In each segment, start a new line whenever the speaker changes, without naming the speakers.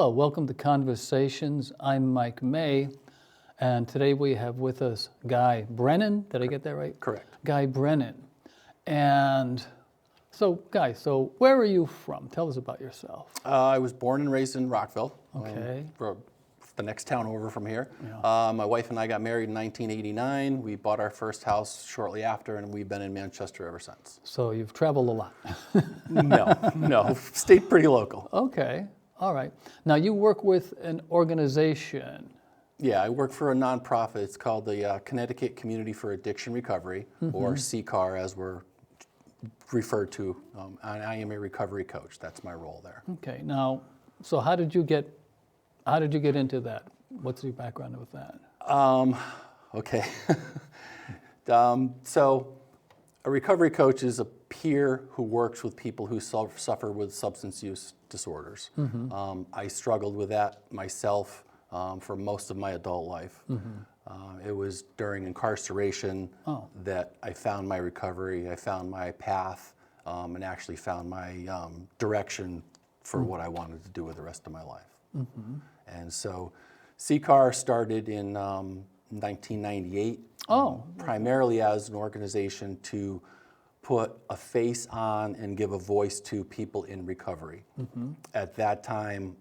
Hello, welcome to Conversations. I'm Mike May, and today we have with us Guy Brenan. Did I get that right?
Correct.
Guy Brenan. And so, Guy, where are you from? Tell us about yourself.
I was born and raised in Rockville.
Okay.
The next town over from here.
Yeah.
My wife and I got married in 1989. We bought our first house shortly after, and we've been in Manchester ever since.
So you've traveled a lot.
No, stayed pretty local.
Okay, all right. Now you work with an organization.
Yeah, I work for a nonprofit. It's called the Connecticut Community for Addiction Recovery, or CCAR as we're referred to. I am a recovery coach. That's my role there.
Okay, now, so how did you get into that? What's your background with that?
Okay. So a recovery coach is a peer who works with people who suffer with substance use disorders. I struggled with that myself for most of my adult life. It was during incarceration that I found my recovery, I found my path, and actually found my direction for what I wanted to do with the rest of my life. And so CCAR started in 1998, primarily as an organization to put a face on and give a voice to people in recovery. At that time,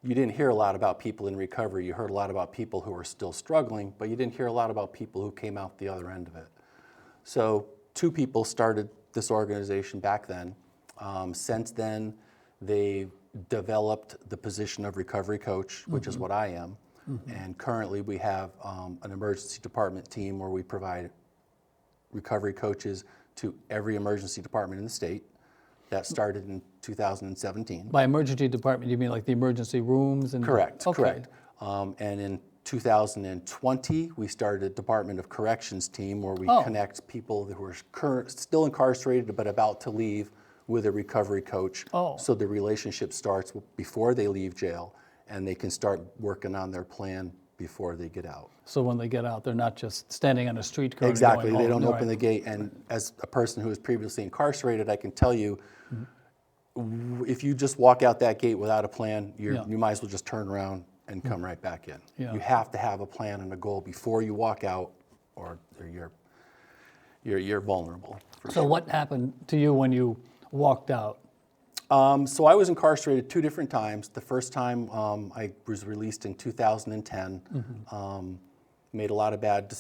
you didn't hear a lot about people in recovery. You heard a lot about people who were still struggling, but you didn't hear a lot about people who came out the other end of it. So two people started this organization back then. Since then, they developed the position of recovery coach, which is what I am. And currently we have an emergency department team where we provide recovery coaches to every emergency department in the state. That started in 2017.
By emergency department, you mean like the emergency rooms? And
Correct,
okay.
correct. And in 2020, we started a Department of Corrections team where we connect people who are still incarcerated but about to leave with a recovery coach. So the relationship starts before they leave jail, and they can start working on their plan before they get out.
So when they get out, they're not just standing on a street corner.
Exactly,
going,
they don't
right.
open the gate. And as a person who was previously incarcerated, I can tell you, if you just walk out that gate without a plan, you might as well just turn around and come right back in. You have to have a plan and a goal before you walk out, or you're vulnerable.
So what happened to you when you walked out?
So I was incarcerated 2 different times. The first time I was released in 2010. Made a lot of bad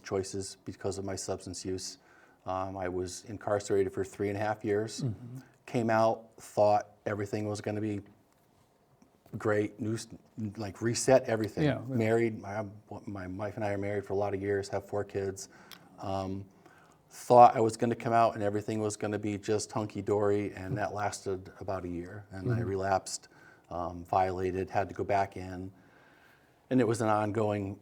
choices because of my substance use. I was incarcerated for 3.5 years. Came out, thought everything was going to be great, like reset everything.
Yeah.
Married, my wife and I are married for a lot of years, have 4 kids. Thought I was going to come out and everything was going to be just hunky-dory, and that lasted about a year. And I relapsed, violated, had to go back in. And it was an ongoing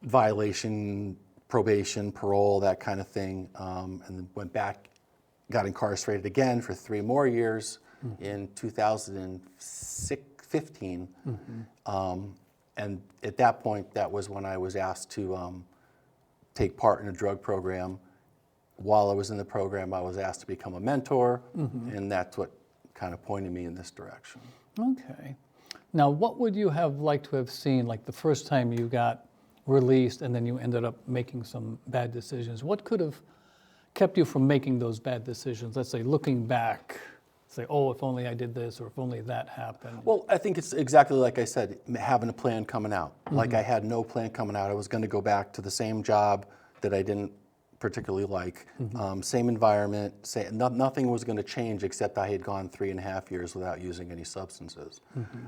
violation, probation, parole, that kind of thing. And then went back, got incarcerated again for 3 more years in 2015. And at that point, that was when I was asked to take part in a drug program. While I was in the program, I was asked to become a mentor, and that's what kind of pointed me in this direction.
Okay. Now, what would you have liked to have seen, like the first time you got released and then you ended up making some bad decisions? What could have kept you from making those bad decisions? Let's say, looking back, say, oh, if only I did this, or if only that happened.
Well, I think it's exactly like I said, having a plan coming out. Like I had no plan coming out. I was going to go back to the same job that I didn't particularly like, same environment, nothing was going to change except I had gone 3.5 years without using any substances.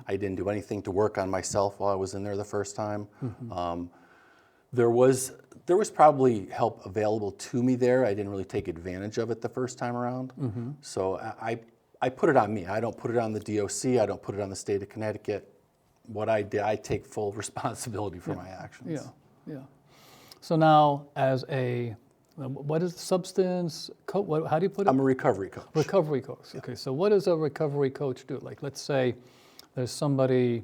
I didn't do anything to work on myself while I was in there the first time. There was probably help available to me there. I didn't really take advantage of it the first time around. So I put it on me. I don't put it on the DOC. I don't put it on the state of Connecticut. What I did, I take full responsibility for my actions.
Yeah. So now, as what is substance coach? How do you put it?
I'm a recovery coach.
Recovery coach. Okay, so what does a recovery coach do? Like, let's say there's somebody,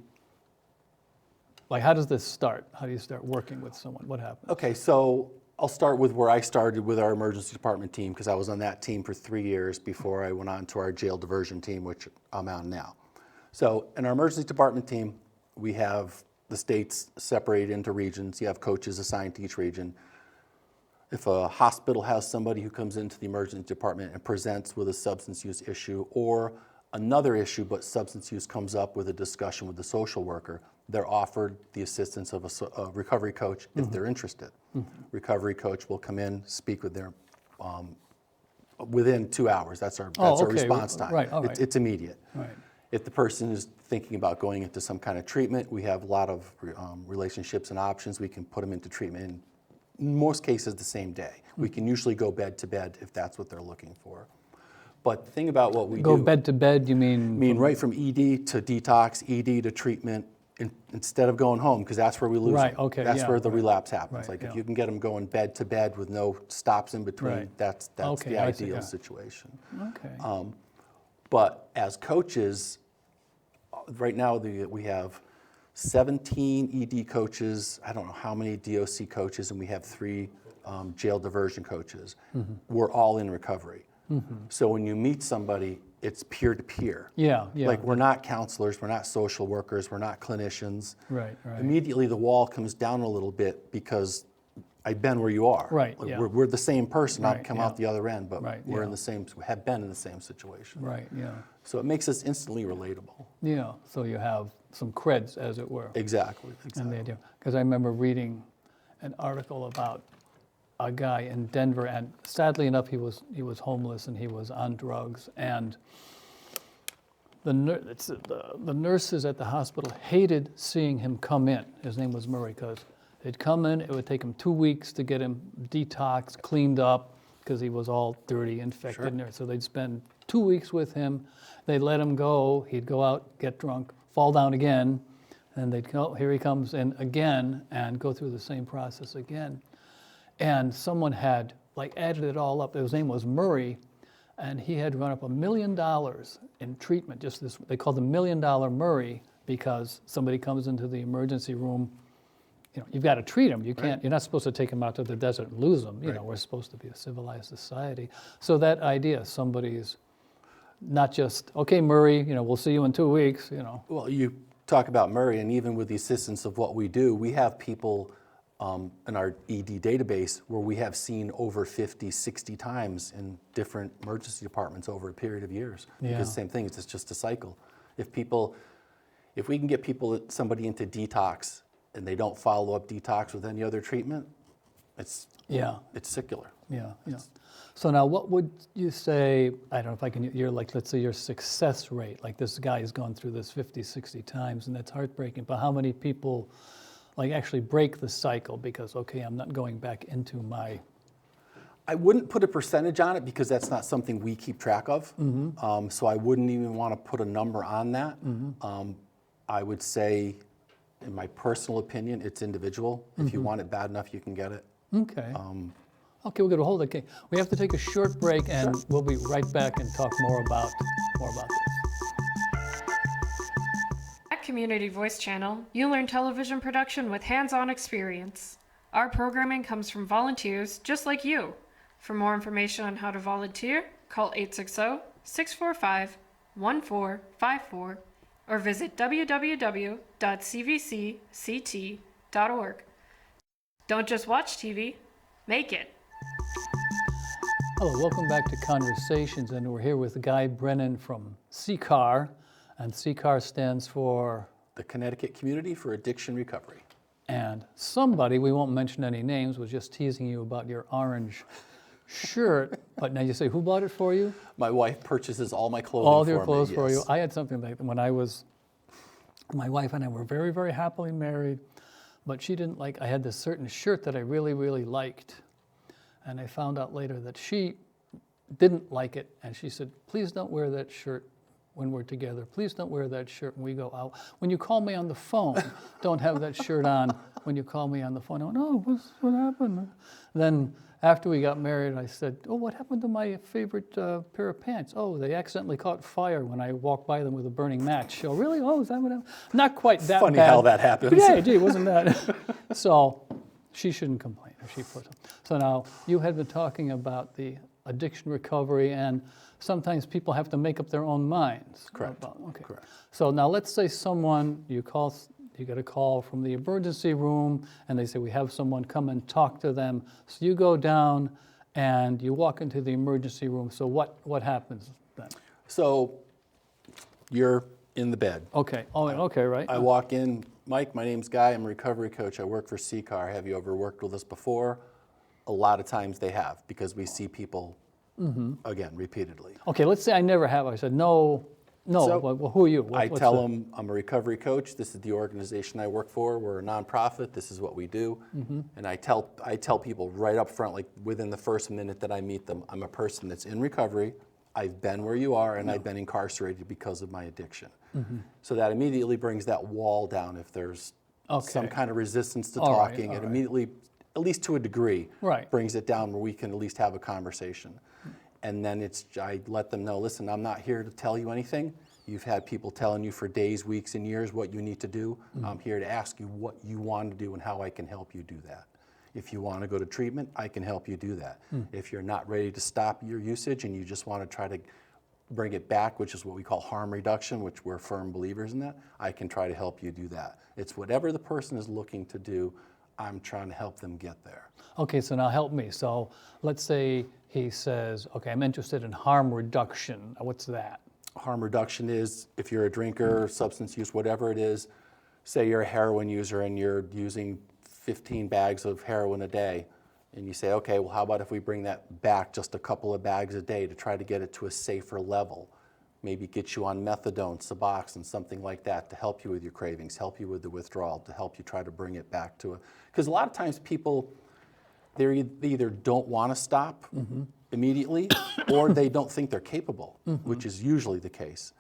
like, how does this start? How do you start working with someone? What happens?
Okay, so I'll start with where I started with our emergency department team, because I was on that team for 3 years before I went on to our jail diversion team, which I'm on now. So in our emergency department team, we have the states separated into regions. You have coaches assigned to each region. If a hospital has somebody who comes into the emergency department and presents with a substance use issue or another issue, but substance use comes up with a discussion with the social worker, they're offered the assistance of a recovery coach if they're interested. Recovery coach will come in, speak with their, within 2 hours. That's our response time.
Right, all right.
It's immediate.
Right.
If the person is thinking about going into some kind of treatment, we have a lot of relationships and options. We can put them into treatment in most cases the same day. We can usually go bed to bed if that's what they're looking for. But the thing about what we
Go
do...
bed to bed, you mean?
I mean, right from ED to detox, ED to treatment, instead of going home, because that's where we lose
Right,
them.
okay,
That's
yeah,
where the
right,
relapse happens.
right,
Like
yeah.
if you can get them going bed to bed with no stops in between,
Right.
that's
Okay,
the
I see,
ideal
yeah.
situation.
Okay.
But as coaches, right now we have 17 ED coaches, I don't know how many DOC coaches, and we have 3 jail diversion coaches. We're all in recovery. So when you meet somebody, it's peer-to-peer.
Yeah.
Like we're not counselors, we're not social workers, we're not clinicians.
Right.
Immediately the wall comes down a little bit because I've been where you are.
Right,
Like
yeah.
we're the same person. I've
Right,
come
yeah.
out the other end, but
Right,
we're
yeah.
in the same, have been in the same situation.
Right, yeah.
So it makes us instantly relatable.
Yeah, so you have some creds, as it were.
Exactly.
And they do. Because I remember reading an article about a guy in Denver, and sadly enough, he was homeless and he was on drugs, and the nurses at the hospital hated seeing him come in. His name was Murray, because he'd come in, it would take him 2 weeks to get him detoxed, cleaned up, because he was all dirty, infected.
Sure.
So they'd spend 2 weeks with him, they'd let him go, he'd go out, get drunk, fall down again, and they'd go, here he comes in again, and go through the same process again. And someone had added it all up. His name was Murray, and he had run up $1 million in treatment. Just this, they called him $1 Million Murray, because somebody comes into the emergency room. You've got to treat him. You can't. You're not supposed to take him out to the desert and lose him. We're supposed to be a civilized society. So that idea, somebody's not just, okay, Murray, we'll see you in 2 weeks.
Well, you talk about Murray, and even with the assistance of what we do, we have people in our ED database where we have seen over 50, 60 times in different emergency departments over a period of years.
Yeah.
Because the same thing, it's just a cycle. If we can get somebody into detox and they don't follow up detox with any other treatment, it's secular.
Yeah. So now, what would you say, I don't know if I can, let's say your success rate, like this guy has gone through this 50, 60 times, and that's heartbreaking, but how many people actually break the cycle because, okay, I'm not going back into my...
I wouldn't put a percentage on it because that's not something we keep track of. So I wouldn't even want to put a number on that. I would say, in my personal opinion, it's individual. If you want it bad enough, you can get it.
Okay. Okay, we're going to hold it. Okay, we have to take a short break, and we'll be right back and talk more about this.
At Community Voice Channel, you learn television production with hands-on experience. Our programming comes from volunteers just like you. For more information on how to volunteer, call 860-645-1454 or visit www.cvcct.org. Don't just watch TV, make it.
Hello, welcome back to Conversations, and we're here with Guy Brenan from CCAR, and CCAR stands for?
The Connecticut Community for Addiction Recovery.
And somebody, we won't mention any names, was just teasing you about your orange shirt, but now you say, who bought it for you?
My wife purchases all my clothing
All
for
your
me,
clothes for you.
yes.
I had something like that when my wife and I were very, very happily married, but she didn't I had this certain shirt that I really, really liked. And I found out later that she didn't like it, and she said, please don't wear that shirt when we're together. Please don't wear that shirt when we go out. When you call me on the phone, don't have that shirt on when you call me on the phone. I went, oh, what happened? Then after we got married, I said, oh, what happened to my favorite pair of pants? Oh, they accidentally caught fire when I walked by them with a burning match. Oh, really? Oh, is that what happened? Not quite that
Funny
bad.
how that happens.
Yeah, gee, wasn't that? So she shouldn't complain if she puts them. So now, you had been talking about the addiction recovery, and sometimes people have to make up their own minds.
Correct.
Okay.
Correct.
So now let's say you get a call from the emergency room, and they say, we have someone come and talk to them. So you go down and you walk into the emergency room. So what happens then?
So you're in the bed.
Okay. Oh, okay, right.
I walk in, Mike, my name's Guy, I'm a recovery coach, I work for CCAR. Have you ever worked with us before? A lot of times they have, because we see people, again, repeatedly.
Okay, let's say I never have. I said, no,
So,
well, who are you?
I tell them I'm a recovery coach, this is the organization I work for, we're a nonprofit, this is what we do. And I tell people right up front, like within the first minute that I meet them, I'm a person that's in recovery, I've been where you are, and I've been incarcerated because of my addiction. So that immediately brings that wall down if there's some kind of resistance to talking. It immediately, at least to a degree, brings it down where we can at least have a conversation. And then I let them know, listen, I'm not here to tell you anything. You've had people telling you for days, weeks, and years what you need to do. I'm here to ask you what you want to do and how I can help you do that. If you want to go to treatment, I can help you do that. If you're not ready to stop your usage and you just want to try to bring it back, which is what we call harm reduction, which we're firm believers in that, I can try to help you do that. It's whatever the person is looking to do, I'm trying to help them get there.
Okay, so now help me. So let's say he says, okay, I'm interested in harm reduction. What's that?
Harm reduction is if you're a drinker, substance use, whatever it is, say you're a heroin user and you're using 15 bags of heroin a day, and you say, okay, well, how about if we bring that back just a couple of bags a day to try to get it to a safer level? Maybe get you on methadone, Suboxone, something like that to help you with your cravings, help you with the withdrawal, to help you try to bring it back to because a lot of times people, they either don't want to stop immediately or they don't think they're capable, which is usually the case.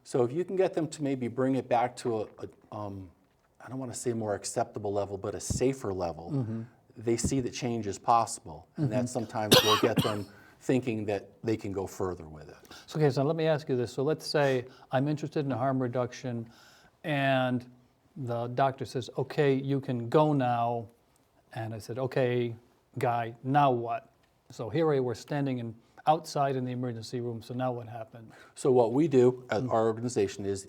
So if you can get them to maybe bring it back to I don't want to say more acceptable level, but a safer level, they see that change is possible. And that sometimes will get them thinking that they can go further with it.
So, okay, so let me ask you this. So let's say I'm interested in harm reduction and the doctor says, okay, you can go now. And I said, okay, Guy, now what? So here we're standing outside in the emergency room. So now what happened?
So what we do at our organization is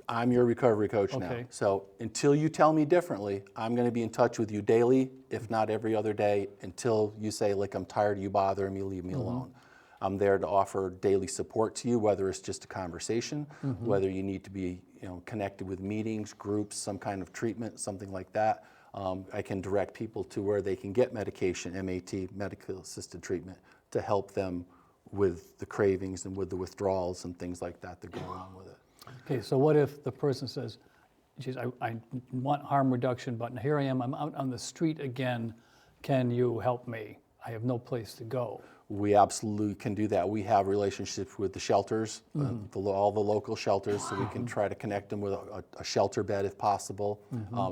I'm your recovery coach now. So until you tell me differently, I'm going to be in touch with you daily, if not every other day, until you say, like, I'm tired of you bothering me, leave me alone. I'm there to offer daily support to you, whether it's just a conversation, whether you need to be connected with meetings, groups, some kind of treatment, something like that. I can direct people to where they can get medication, MAT, medical assisted treatment, to help them with the cravings and with the withdrawals and things like that that go along with it.
Okay, so what if the person says, geez, I want harm reduction, but here I am, I'm out on the street again, can you help me? I have no place to go.
We absolutely can do that. We have relationships with the shelters, all the local shelters, so we can try to connect them with a shelter bed if possible.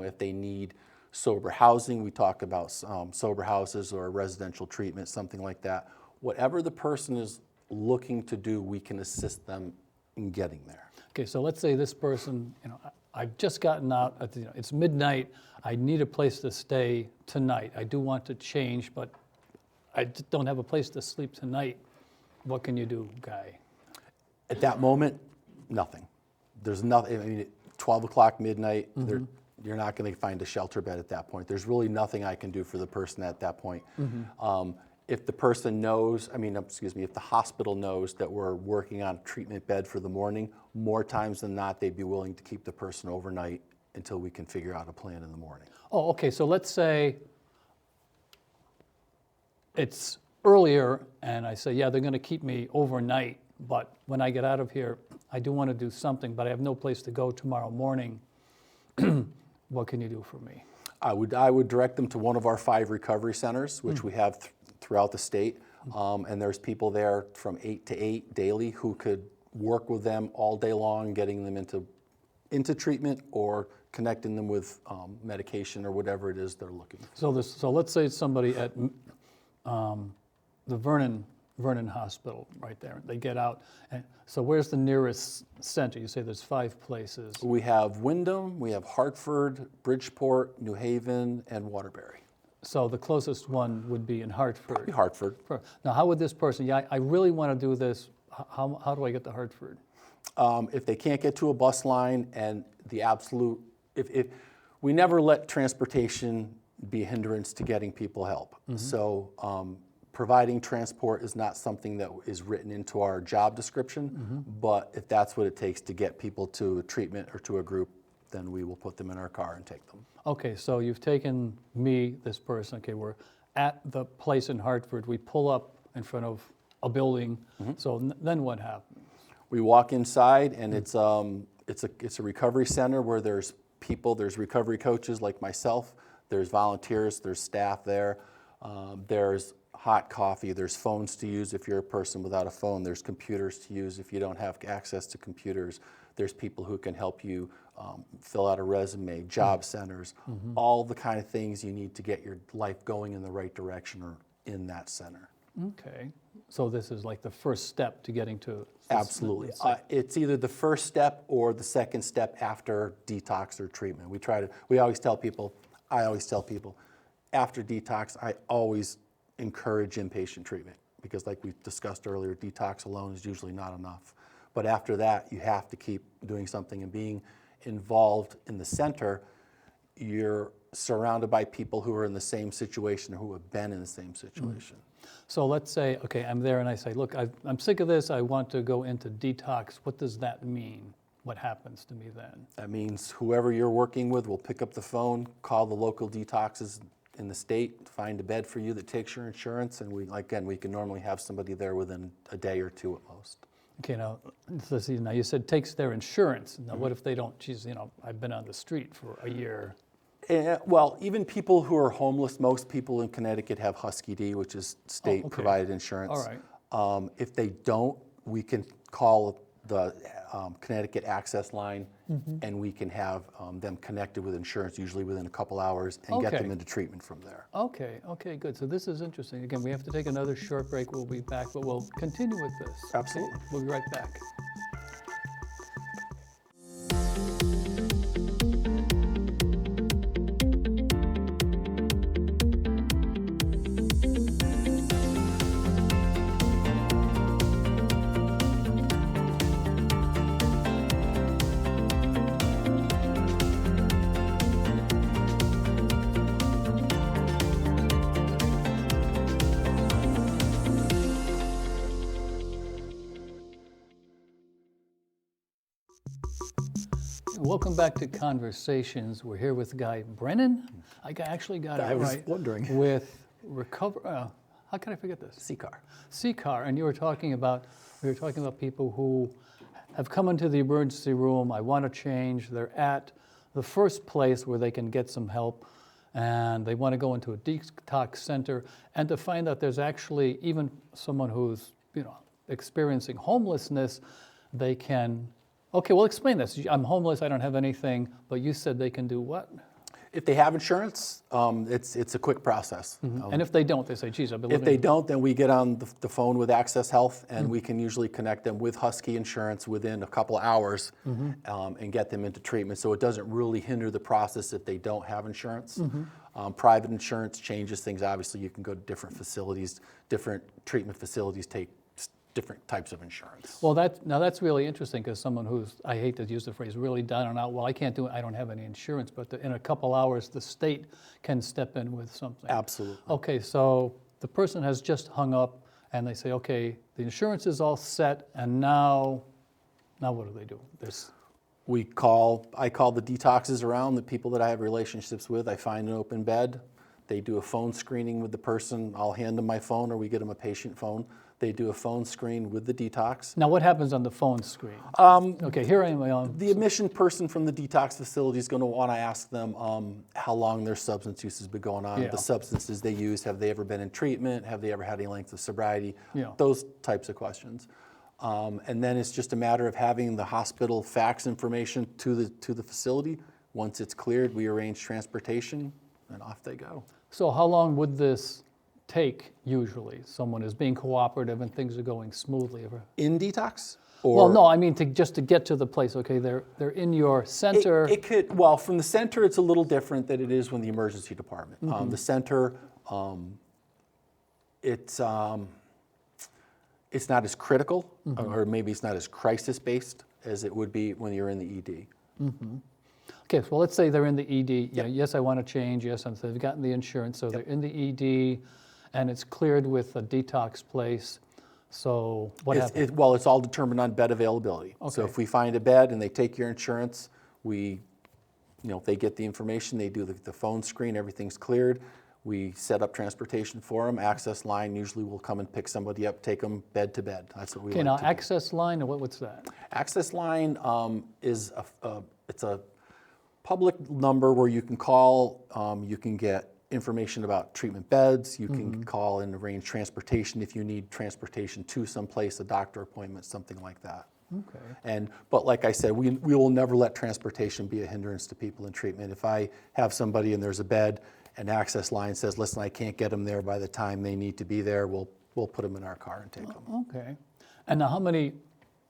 If they need sober housing, we talk about sober houses or residential treatment, something like that. Whatever the person is looking to do, we can assist them in getting there.
Okay, so let's say this person, I've just gotten out, it's midnight, I need a place to stay tonight. I do want to change, but I just don't have a place to sleep tonight. What can you do, Guy?
At that moment, nothing. There's nothing, I mean, at 12 o'clock, midnight, you're not going to find a shelter bed at that point. There's really nothing I can do for the person at that point. If the person knows, if the hospital knows that we're working on a treatment bed for the morning, more times than not, they'd be willing to keep the person overnight until we can figure out a plan in the morning.
Oh, okay, so let's say it's earlier and I say, yeah, they're going to keep me overnight, but when I get out of here, I do want to do something, but I have no place to go tomorrow morning. What can you do for me?
I would direct them to one of our 5 recovery centers, which we have throughout the state. And there's people there from 8 to 8 daily who could work with them all day long, getting them into treatment or connecting them with medication or whatever it is they're looking for.
So let's say it's somebody at the Vernon Hospital right there. They get out. And so where's the nearest center? You say there's 5 places.
We have Wyndham, we have Hartford, Bridgeport, New Haven, and Waterbury.
So the closest one would be in Hartford.
Hartford.
Now, how would this person, yeah, I really want to do this, how do I get to Hartford?
If they can't get to a bus line and the absolute, if we never let transportation be a hindrance to getting people help. So providing transport is not something that is written into our job description, but if that's what it takes to get people to a treatment or to a group, then we will put them in our car and take them.
Okay, so you've taken me, this person, okay, we're at the place in Hartford, we pull up in front of a building, so then what happens?
We walk inside, and it's a recovery center where there's people, there's recovery coaches like myself, there's volunteers, there's staff there, there's hot coffee, there's phones to use if you're a person without a phone, there's computers to use if you don't have access to computers, there's people who can help you fill out a resume, job centers, all the kind of things you need to get your life going in the right direction or in that center.
Okay, so this is like the first step to getting to...
Absolutely. It's either the first step or the second step after detox or treatment. I always tell people, after detox, I always encourage inpatient treatment because like we discussed earlier, detox alone is usually not enough. But after that, you have to keep doing something and being involved in the center. You're surrounded by people who are in the same situation or who have been in the same situation.
So let's say, okay, I'm there and I say, look, I'm sick of this, I want to go into detox. What does that mean? What happens to me then?
That means whoever you're working with will pick up the phone, call the local detoxes in the state, find a bed for you that takes your insurance, and we can normally have somebody there within a day or two at most.
Okay, now, let's see, now you said takes their insurance. Now what if they don't, geez, I've been on the street for a year.
Well, even people who are homeless, most people in Connecticut have Husky D, which is state-provided insurance.
All right.
If they don't, we can call the Connecticut Access Line, and we can have them connected with insurance, usually within a couple hours, and get them into treatment from there.
Okay, good. So this is interesting. Again, we have to take another short break. We'll be back, but we'll continue with this.
Absolutely.
Okay? We'll be right back. Welcome back to Conversations. We're here with Guy Brenan. I actually got it right.
I was wondering.
With recovery. How can I forget this?
CCAR.
CCAR, and we were talking about people who have come into the emergency room. I want to change. They're at the first place where they can get some help, and they want to go into a detox center, and to find out there's actually even someone who's experiencing homelessness, they can. Okay, well, explain this. I'm homeless, I don't have anything, but you said they can do what?
If they have insurance, it's a quick process.
And if they don't, they say, geez, I've been
If
living...
they don't, then we get on the phone with Access Health, and we can usually connect them with Husky Insurance within a couple hours and get them into treatment. So it doesn't really hinder the process if they don't have insurance. Private insurance changes things. Obviously, you can go to different facilities. Different treatment facilities take different types of insurance.
Well, that's really interesting because someone who's, I hate to use the phrase, really down and out, well, I can't do it, I don't have any insurance, but in a couple hours, the state can step in with something.
Absolutely.
Okay, so the person has just hung up and they say, okay, the insurance is all set, and now what do they do?
I call the detoxes around, the people that I have relationships with. I find an open bed. They do a phone screening with the person. I'll hand them my phone, or we get them a patient phone. They do a phone screen with the detox.
Now, what happens on the phone screen? Okay, here I am.
The admission person from the detox facility is going to want to ask them how long their substance use has been going on, the substances they use, have they ever been in treatment, have they ever had any length of sobriety, those types of questions. And then it's just a matter of having the hospital fax information to the facility. Once it's cleared, we arrange transportation, and off they go.
So how long would this take usually? Someone is being cooperative and things are going smoothly.
In detox?
Well, no, I mean just to get to the place. Okay, they're in your center.
It could, well, from the center, it's a little different than it is from the emergency department. The center, it's not as critical, or maybe it's not as crisis-based as it would be when you're in the ED.
Okay, so let's say they're in the ED. Yeah, yes, I want to change. Yes, and so they've gotten the insurance, so they're in the ED, and it's cleared with a detox place. So what happens?
Well, it's all determined on bed availability. So
Okay.
if we find a bed and they take your insurance, they get the information, they do the phone screen, everything's cleared. We set up transportation for them. Access line usually will come and pick somebody up, take them bed to bed. That's what we
Okay,
like
now
to do.
access line, or what's that?
Access line is it's a public number where you can call. You can get information about treatment beds. You can call and arrange transportation if you need transportation to someplace, a doctor appointment, something like that.
Okay.
But like I said, we will never let transportation be a hindrance to people in treatment. If I have somebody and there's a bed, and access line says, listen, I can't get them there by the time they need to be there, we'll put them in our car and take them.
Okay. And now how many,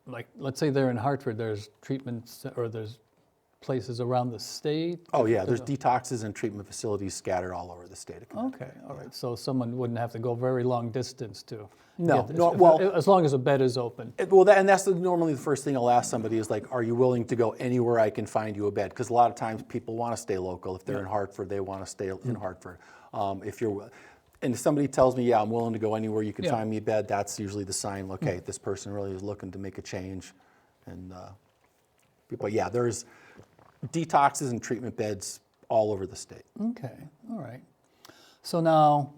like, let's say they're in Hartford, there's treatments, or there's places around the state?
Oh yeah, there's detoxes and treatment facilities scattered all over the state of Connecticut.
Okay, all right. So someone wouldn't have to go very long distance to
No,
get this,
no, well-
as long as a bed is open.
That's normally the first thing I'll ask somebody is like, are you willing to go anywhere I can find you a bed? Because a lot of times people want to stay local. If they're in Hartford, they want to stay in Hartford. And if somebody tells me, yeah, I'm willing to go anywhere you can
Yeah.
find me a bed, that's usually the sign, okay, this person really is looking to make a change. But yeah, there's detoxes and treatment beds all over the state.
Okay, all right. So now,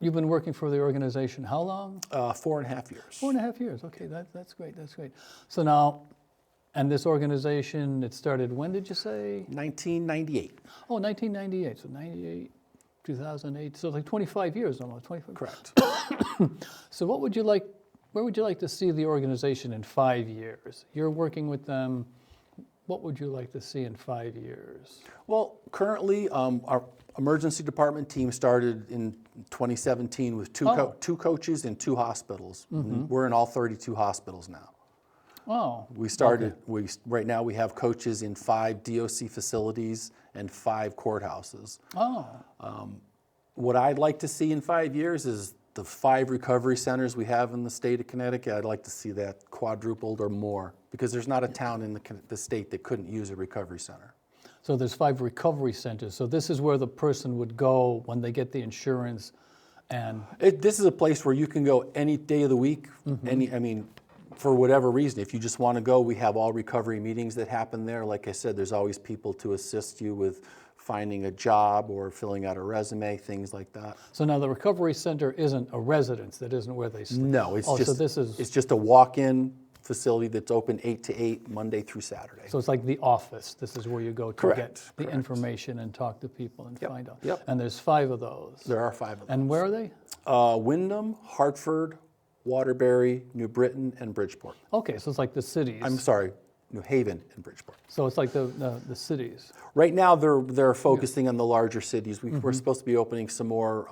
you've been working for the organization how long?
4.5 years.
4.5 years. Okay, that's great, that's great. So now, and this organization, it started, when did you say?
1998.
Oh, 1998, so 98, 2008, so like 25 years almost, 25.
Correct.
So where would you like to see the organization in 5 years? You're working with them, what would you like to see in 5 years?
Well, currently, our emergency department team started in 2017 with two coaches in 2 hospitals. We're in all 32 hospitals now.
Oh,
We started. Right now we have coaches in 5 DOC facilities and 5 courthouses.
oh,
What I'd like to see in 5 years is the 5 recovery centers we have in the state of Connecticut. I'd like to see that quadrupled or more, because there's not a town in the state that couldn't use a recovery center.
so there's 5 recovery centers. So this is where the person would go when they get the insurance and,
This is a place where you can go any day of the week, for whatever reason. If you just want to go, we have all recovery meetings that happen there. Like I said, there's always people to assist you with finding a job or filling out a resume, things like that.
so now the recovery center isn't a residence, that isn't where they sleep?
No, it's
Oh,
just
so this is,
it's just a walk-in facility that's open 8 to 8, Monday through Saturday.
so it's like the office, this is where you go to
Correct,
get the
correct.
information and talk to people and
Yep,
find out?
yep.
And there's 5 of those?
There are 5 of them.
And where are they?
Wyndham, Hartford, Waterbury, New Britain, and Bridgeport.
Okay, so it's like the cities.
I'm sorry, New Haven and Bridgeport.
So it's like the cities.
Right now, they're focusing on the larger cities. We're supposed to be opening some more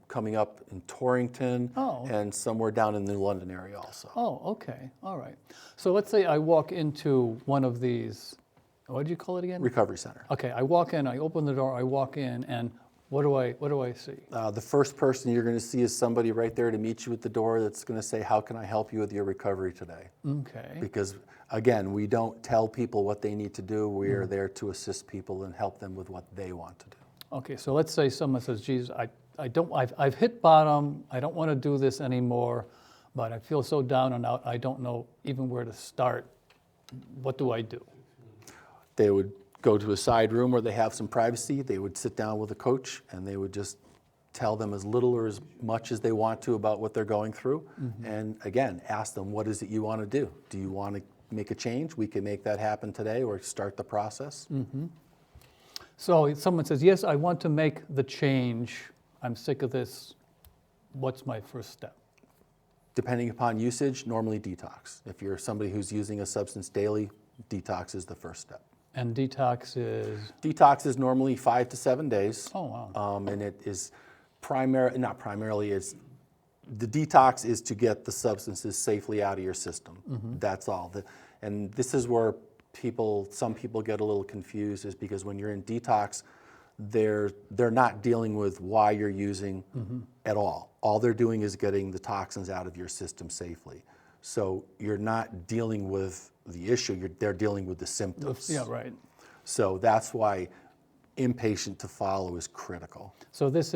coming up in Torrington
Oh.
and somewhere down in the London area also.
Oh, okay, all right. So let's say I walk into one of these, what did you call it again?
Recovery Center.
Okay, I walk in, I open the door, I walk in, and what do I see?
The first person you're going to see is somebody right there to meet you at the door that's going to say, how can I help you with your recovery today?
Okay,
Because again, we don't tell people what they need to do. We are there to assist people and help them with what they want to do.
okay. So let's say someone says, "Geez, I've hit bottom. I don't want to do this anymore, but I feel so down and out. I don't know even where to start. What do I do?"
They would go to a side room where they have some privacy. They would sit down with a coach and they would just tell them as little or as much as they want to about what they're going through. And again, ask them, what is it you want to do? Do you want to make a change? We can make that happen today or start the process.
So if someone says, "Yes, I want to make the change. I'm sick of this. What's my first step?"
Depending upon usage, normally detox. If you're somebody who's using a substance daily, detox is the first step.
And detox is,
Detox is normally 5 to 7 days.
oh, wow.
And it is not primarily, it's The detox is to get the substances safely out of your system. That's all. And this is where some people get a little confused, is because when you're in detox, they're not dealing with why you're using at all. All they're doing is getting the toxins out of your system safely. So you're not dealing with the issue, they're dealing with the symptoms.
Yeah, right.
So that's why inpatient to follow is critical.
So this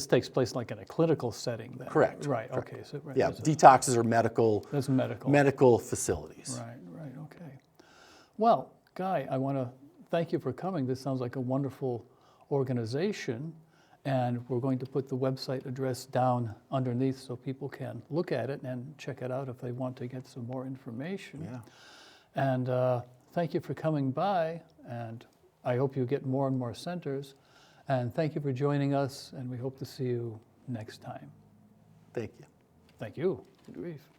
takes place like in a clinical setting then?
Correct.
Right,
Correct.
okay. So, right,
Yeah,
that's
detoxes are medical
medical.
facilities.
Right, okay. Well, Guy, I want to thank you for coming. This sounds like a wonderful organization, and we're going to put the website address down underneath so people can look at it and check it out if they want to get some more information.
Yeah.
And thank you for coming by, and I hope you get more and more centers. And thank you for joining us, and we hope to see you next time.
Thank you.
Thank you. Good grief.